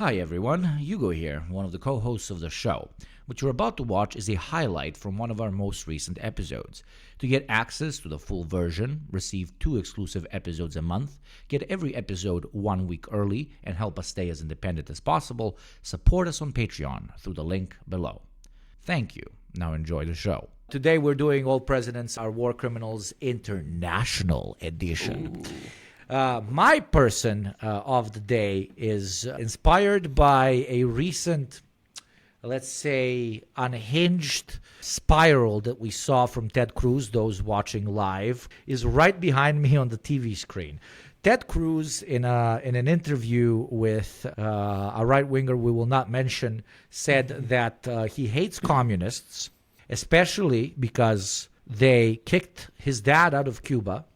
Hi everyone, Hugo here, one of the co-hosts of the show. What you're about to watch is a highlight from one of our most recent episodes. To get access to the full version, receive 2 exclusive episodes a month, get every episode 1 week early, and help us stay as independent as possible, support us on Patreon through the link below. Thank you. Now enjoy the show. Today we're doing All Presidents Are War Criminals International Edition. My person of the day is inspired by a recent, let's say, unhinged spiral that we saw from Ted Cruz. Those watching live is right behind me on the TV screen. Ted Cruz, in an interview with a right-winger we will not mention, said that he hates communists, especially because they kicked his dad out of Cuba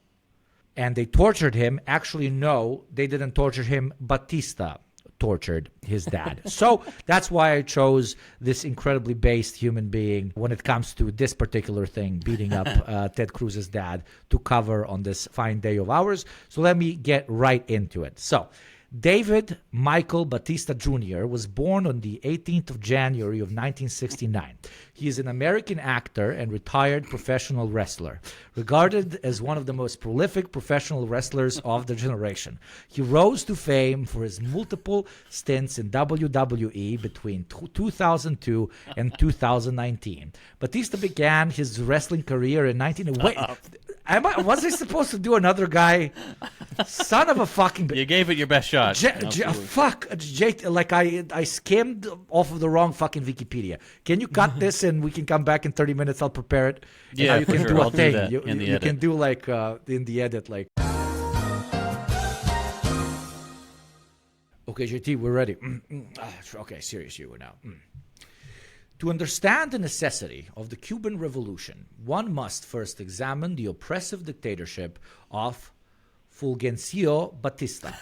and they tortured him. Actually, no, they didn't torture him. Batista tortured his dad. So that's why I chose this incredibly based human being when it comes to this particular thing, beating up Ted Cruz's dad, to cover on this fine day of ours. So let me get right into it. So David Michael Batista Jr. was born on the 18th of January of 1969. He is an American actor and retired professional wrestler, regarded as one of the most prolific professional wrestlers of the generation. He rose to fame for his multiple stints in WWE between 2002 and 2019. Batista began his wrestling career in Wait, was I supposed to do another guy? Son of a fucking... You gave it your best shot. Like I skimmed off of the wrong fucking Wikipedia. Can you cut this and we can come back in 30 minutes? I'll prepare it. Yeah, you for can sure. do a I'll thing. do that in the you edit. can do like in the edit, like. Okay, JT, we're ready. Okay, serious, you now. To understand the necessity of the Cuban Revolution, one must first examine the oppressive dictatorship of Fulgencio Batista,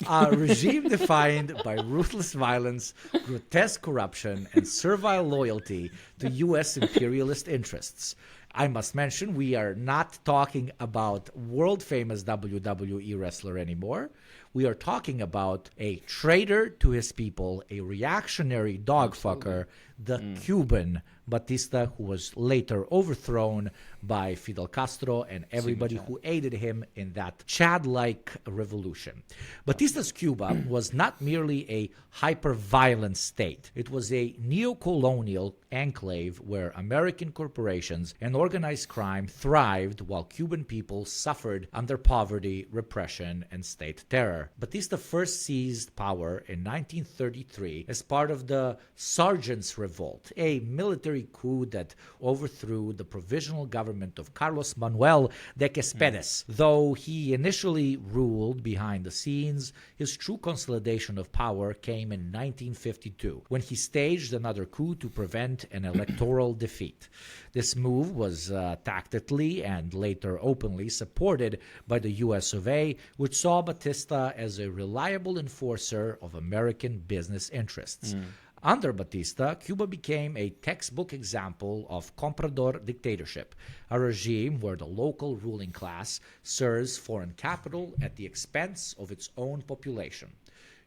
a regime defined by ruthless violence, grotesque corruption, and servile loyalty to U.S. imperialist interests. I must mention, we are not talking about world-famous WWE wrestler anymore. We are talking about a traitor to his people, a reactionary dogfucker, the Cuban Batista, who was later overthrown by Fidel Castro and everybody who aided him in that Chad-like revolution. Batista's Cuba was not merely a hyper-violent state. It was a neo-colonial enclave where American corporations and organized crime thrived while Cuban people suffered under poverty, repression, and state terror. Batista first seized power in 1933 as part of the Sergeants' Revolt, a military coup that overthrew the provisional government of Carlos Manuel de Céspedes. Though he initially ruled behind the scenes, his true consolidation of power came in 1952, when he staged another coup to prevent an electoral defeat. This move was tactically and later openly supported by the US of A, which saw Batista as a reliable enforcer of American business interests. Under Batista, Cuba became a textbook example of comprador dictatorship, a regime where the local ruling class serves foreign capital at the expense of its own population.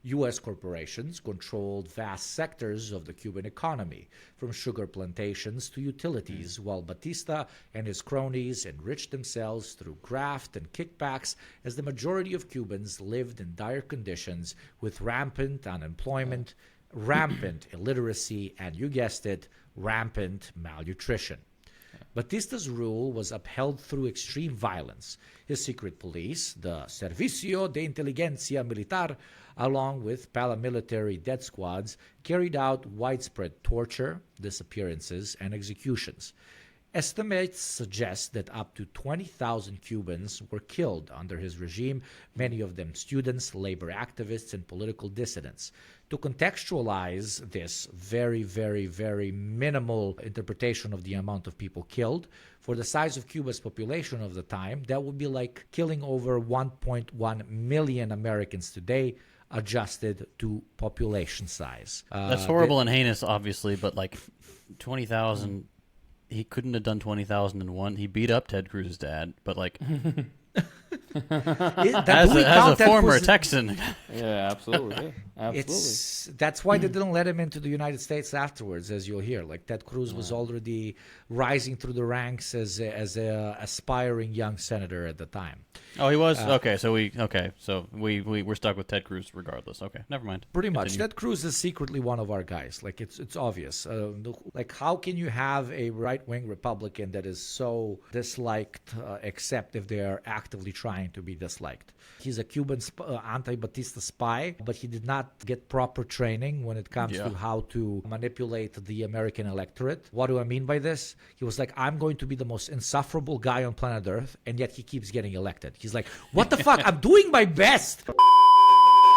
U.S. corporations controlled vast sectors of the Cuban economy, from sugar plantations to utilities, while Batista and his cronies enriched themselves through graft and kickbacks as the majority of Cubans lived in dire conditions with rampant unemployment, rampant illiteracy, and, you guessed it, rampant malnutrition. Batista's rule was upheld through extreme violence. His secret police, the Servicio de Inteligencia Militar, along with paramilitary death squads, carried out widespread torture, disappearances, and executions. Estimates suggest that up to 20,000 Cubans were killed under his regime, many of them students, labor activists, and political dissidents. To contextualize this very, very, very minimal interpretation of the amount of people killed, for the size of Cuba's population of the time, that would be like killing over 1.1 million Americans today, adjusted to population size. That's horrible and heinous, obviously, but like 20,000... He couldn't have done 20,001. He beat up Ted Cruz's dad, but like As a former Texan. Yeah, absolutely. Yeah, absolutely. That's why they didn't let him into the United States afterwards, as you'll hear. Like Ted Cruz was already rising through the ranks as a aspiring young senator at the time. Oh, he was? So we're stuck with Ted Cruz regardless. Okay, never mind. Pretty much. Continue. Ted Cruz is secretly one of our guys. Like it's obvious. Like how can you have a right-wing Republican that is so disliked, except if they are actively trying to be disliked? He's a Cuban anti-Batista spy, but he did not get proper training when it comes to how to manipulate the American electorate. What do I mean by this? He was like, I'm going to be the most insufferable guy on planet Earth, and yet he keeps getting elected. He's like, what the fuck? I'm doing my best.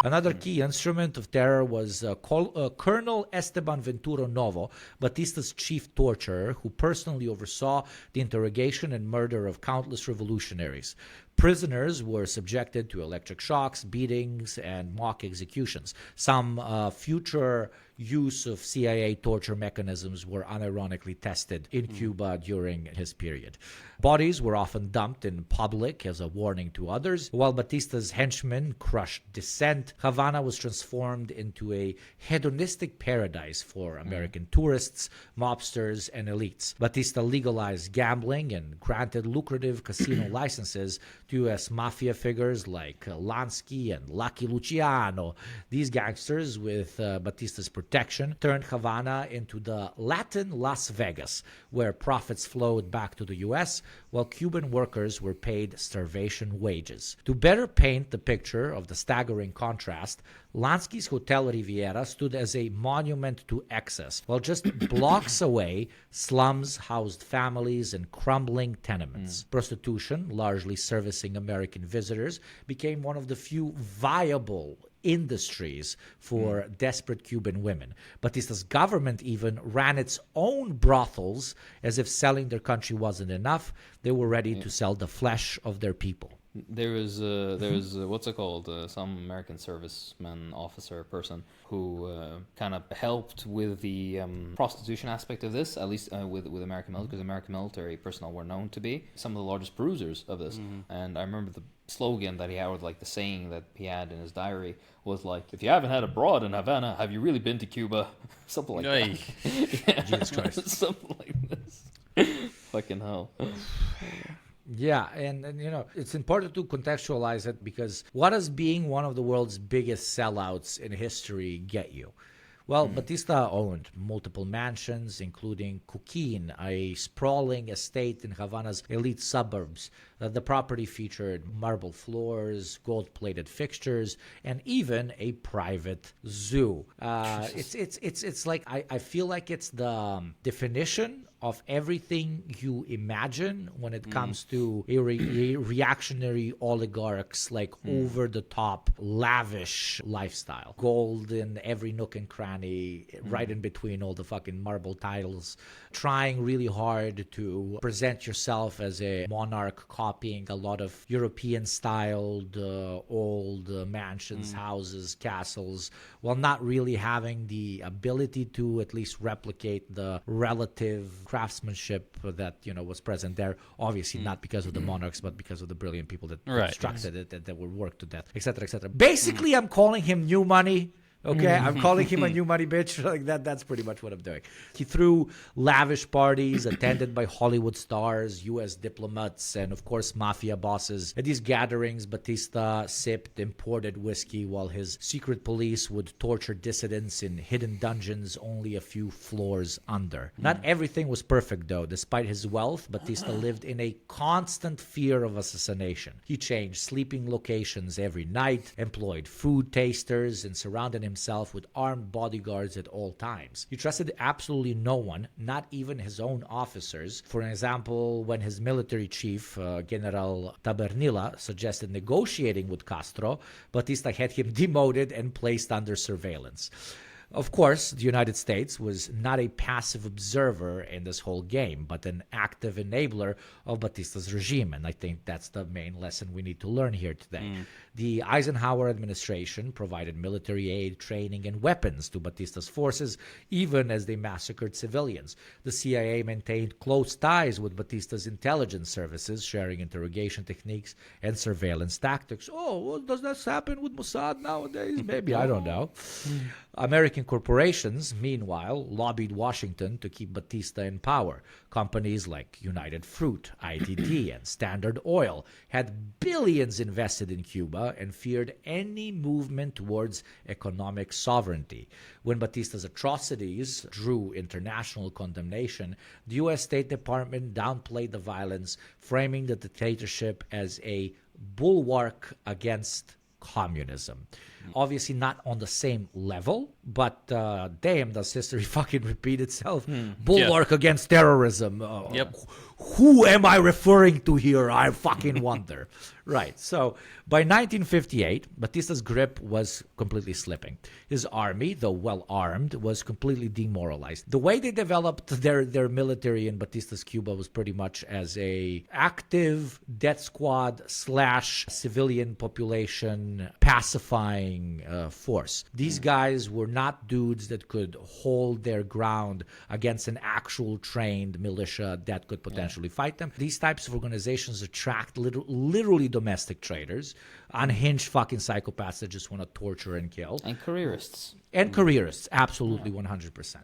Another key instrument of terror was Colonel Esteban Ventura Novo, Batista's chief torturer, who personally oversaw the interrogation and murder of countless revolutionaries. Prisoners were subjected to electric shocks, beatings, and mock executions. Some future use of CIA torture mechanisms were unironically tested in Cuba during his period. Bodies were often dumped in public as a warning to others. While Batista's henchmen crushed dissent, Havana was transformed into a hedonistic paradise for American tourists, mobsters, and elites. Batista legalized gambling and granted lucrative casino licenses to U.S. mafia figures like Lansky and Lucky Luciano. These gangsters, with Batista's protection, turned Havana into the Latin Las Vegas, where profits flowed back to the U.S., while Cuban workers were paid starvation wages. To better paint the picture of the staggering contrast, Lansky's Hotel Riviera stood as a monument to excess, while just blocks away, slums housed families in crumbling tenements. Prostitution, largely servicing American visitors, became one of the few viable industries for desperate Cuban women. Batista's government even ran its own brothels as if selling their country wasn't enough. They were ready to sell the flesh of their people. There was what's it called? Some American serviceman, officer, person who kind of helped with the prostitution aspect of this, at least with American military, because American military personnel were known to be some of the largest bruisers of this. And I remember the slogan that he had, or like the saying that he had in his diary, was like, "If you haven't had a broad in Havana, have you really been to Cuba?" Something like that. Yeah. Jesus Christ. Something like this. Fucking hell. Yeah, and it's important to contextualize it, because what does being one of the world's biggest sellouts in history get you? Well, Batista owned multiple mansions, including Coquin, a sprawling estate in Havana's elite suburbs. The property featured marble floors, gold-plated fixtures, and even a private zoo. It's like I feel like it's the definition of everything you imagine when it comes to a reactionary oligarchs, like over-the-top, lavish lifestyle. Gold in every nook and cranny, right in between all the fucking marble titles. Trying really hard to present yourself as a monarch, copying a lot of European-styled old mansions, houses, castles, while not really having the ability to at least replicate the relative craftsmanship that was present there. Obviously, not because of the monarchs, but because of the brilliant people that constructed it, that were worked to death, etc., etc. Basically, I'm calling him new money. Okay, I'm calling him a new money bitch. Like that's pretty much what I'm doing. He threw lavish parties attended by Hollywood stars, U.S. diplomats, and of course mafia bosses. At these gatherings, Batista sipped imported whiskey while his secret police would torture dissidents in hidden dungeons only a few floors under. Not everything was perfect, though. Despite his wealth, Batista lived in a constant fear of assassination. He changed sleeping locations every night, employed food tasters, and surrounded himself with armed bodyguards at all times. He trusted absolutely no one, not even his own officers. For example, when his military chief, General Tabernilla, suggested negotiating with Castro, Batista had him demoted and placed under surveillance. Of course, the United States was not a passive observer in this whole game, but an active enabler of Batista's regime. And I think that's the main lesson we need to learn here today. The Eisenhower administration provided military aid, training, and weapons to Batista's forces, even as they massacred civilians. The CIA maintained close ties with Batista's intelligence services, sharing interrogation techniques and surveillance tactics. Oh, well, does that happen with Mossad nowadays? Maybe, I don't know. American corporations, meanwhile, lobbied Washington to keep Batista in power. Companies like United Fruit, ITT, and Standard Oil had billions invested in Cuba and feared any movement towards economic sovereignty. When Batista's atrocities drew international condemnation, the U.S. State Department downplayed the violence, framing the dictatorship as a bulwark against communism. Obviously not on the same level, but damn, does history fucking repeat itself? Bulwark against terrorism. Yep. Who am I referring to here? I fucking wonder. Right. So by 1958, Batista's grip was completely slipping. His army, though well armed, was completely demoralized. The way they developed their military in Batista's Cuba was pretty much as a active death squad / civilian population pacifying force. These guys were not dudes that could hold their ground against an actual trained militia that could potentially fight them. These types of organizations attract literally domestic traitors, unhinged fucking psychopaths that just want to torture and kill. And careerists. And careerists, absolutely 100%.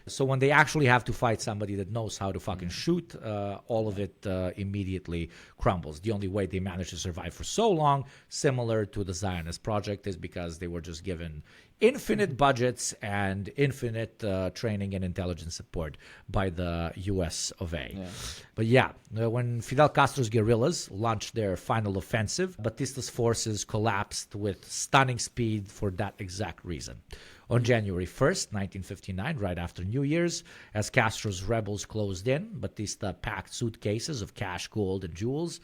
So when they actually have to fight somebody that knows how to fucking shoot, all of it immediately crumbles. The only way they managed to survive for so long, similar to the Zionist project, is because they were just given infinite budgets and infinite training and intelligence support by the US of A. Yeah. But yeah, when Fidel Castro's guerrillas launched their final offensive, Batista's forces collapsed with stunning speed for that exact reason. On January 1st, 1959, right after New Year's, as Castro's rebels closed in, Batista packed suitcases of cash, gold, and jewels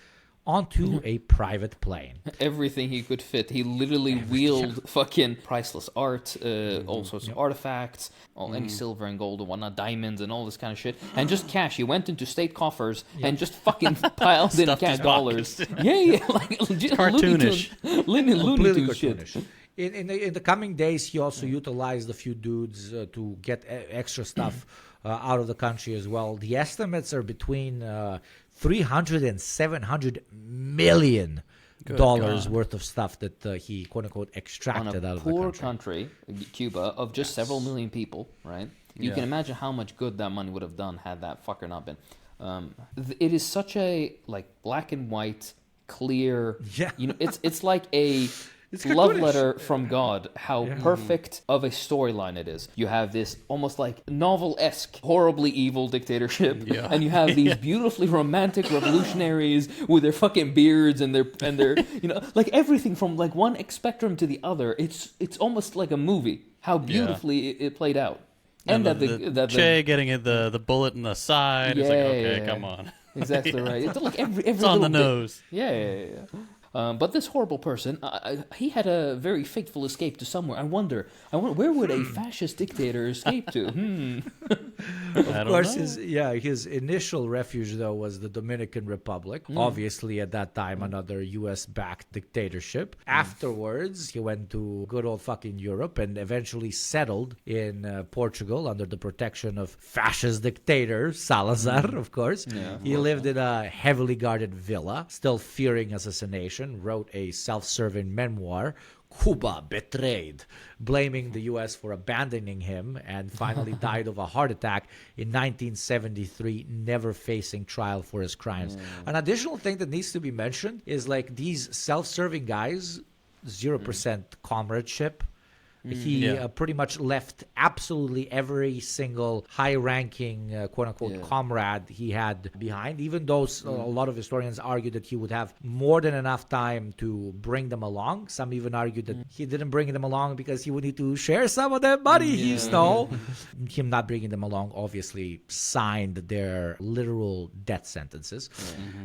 onto a private plane. Everything he could fit. He literally wheeled fucking priceless art, all sorts of artifacts, any silver and gold and whatnot, diamonds and all this kind of shit, and just cash. He went into state coffers and just fucking piled in Stuffed cash his dollars. pockets. Yeah, like legit Cartoonish. Looney Completely Tunes shit. cartoonish. In the coming days, he also utilized a few dudes to get extra stuff out of the country as well. The estimates are between $300 and $700 million God. worth of stuff that he quote unquote On extracted a out of the poor country. Cuba, of just several million people, right? You Yeah. can imagine how much good that money would have done had that fucker not been. It is such a like black and white, clear. Yeah. You know, it's like a It's love cartoonish. letter from God. How perfect of a storyline it is. You have this almost like novel-esque, horribly evil dictatorship, Yeah. and you have these beautifully romantic revolutionaries with their fucking beards and their you know, like everything from like one spectrum to the other. It's almost like a movie. How beautifully it played out. And that the Che getting the bullet in the side. It's like, okay, Yeah. come on. exactly right. It's like every It's on the little bit. nose. Yeah. But this horrible person, he had a very fateful escape to somewhere. I wonder where would a fascist dictator escape to? Of course, his initial refuge, though, was the Dominican Republic. Obviously, at that time, another U.S.-backed dictatorship. Afterwards, he went to good old fucking Europe and eventually settled in Portugal under the protection of fascist dictator Salazar, of course. Yeah, He lived in a heavily guarded villa, still fearing assassination, wrote a self-serving memoir, Cuba Betrayed, blaming the U.S. for abandoning him, and finally died of a heart attack in 1973, never facing trial for his crimes. An additional thing that needs to be mentioned is like these self-serving guys, 0% comradeship. He pretty much left absolutely every single high-ranking, quote-unquote, comrade he had behind, even though a lot of historians argue that he would have more than enough time to bring them along. Some even argue that he didn't bring them along because he would need to share some of that money he stole. Him not bringing them along obviously signed their literal death sentences.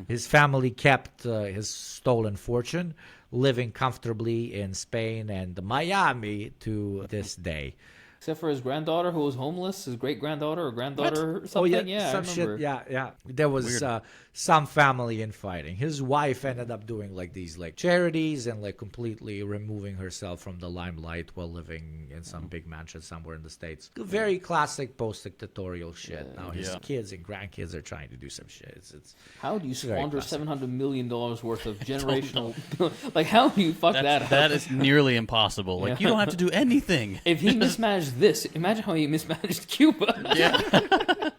His family kept his stolen fortune, living comfortably in Spain and Miami to this day. Except for his granddaughter who was homeless, his great-granddaughter or granddaughter or something. Oh yeah, some I remember. shit. Yeah. There was some family infighting. His wife ended up doing like these like charities and like completely removing herself from the limelight while living in some big mansion somewhere in the States. Very classic post-dictatorial shit. Now his kids and grandkids are trying to do some shit. It's How do you very squander classic. $700 million worth of generational? Like, how do you fuck that up? That is nearly impossible. Like, you don't have to do anything. If he mismanaged this, imagine how he mismanaged Cuba.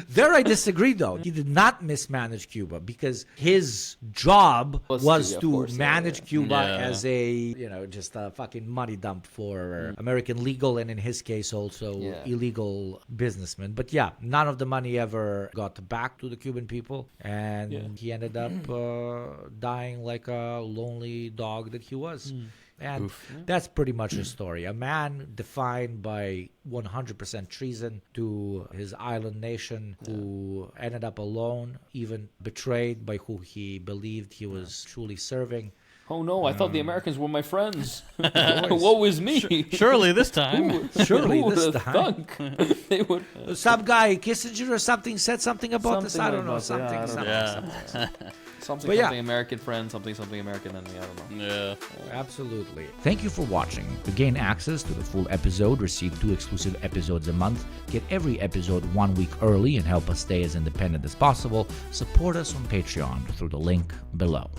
There I disagree, though. He did not mismanage Cuba because his job was of to course, manage Cuba Yeah. as a, just a fucking money dump for American legal and in his case also illegal businessmen. But yeah, none of the money ever got back to the Cuban people. And he ended up dying like a lonely dog that he was. And that's pretty much his story. A man defined by 100% treason to his island nation, who ended up alone, even betrayed by who he believed he was truly serving. Oh no, I thought the Americans were my friends. Woe is me. Surely this time. Surely Who this would've time. thunk? They would. Some guy, Kissinger or something, said something about this. I don't know. Something about Something, that, something, something. Something, But yeah. something American friend, something American enemy. I don't know. Yeah. Absolutely. Thank you for watching. To gain access to the full episode, receive 2 exclusive episodes a month, get every episode 1 week early, and help us stay as independent as possible, support us on Patreon through the link below.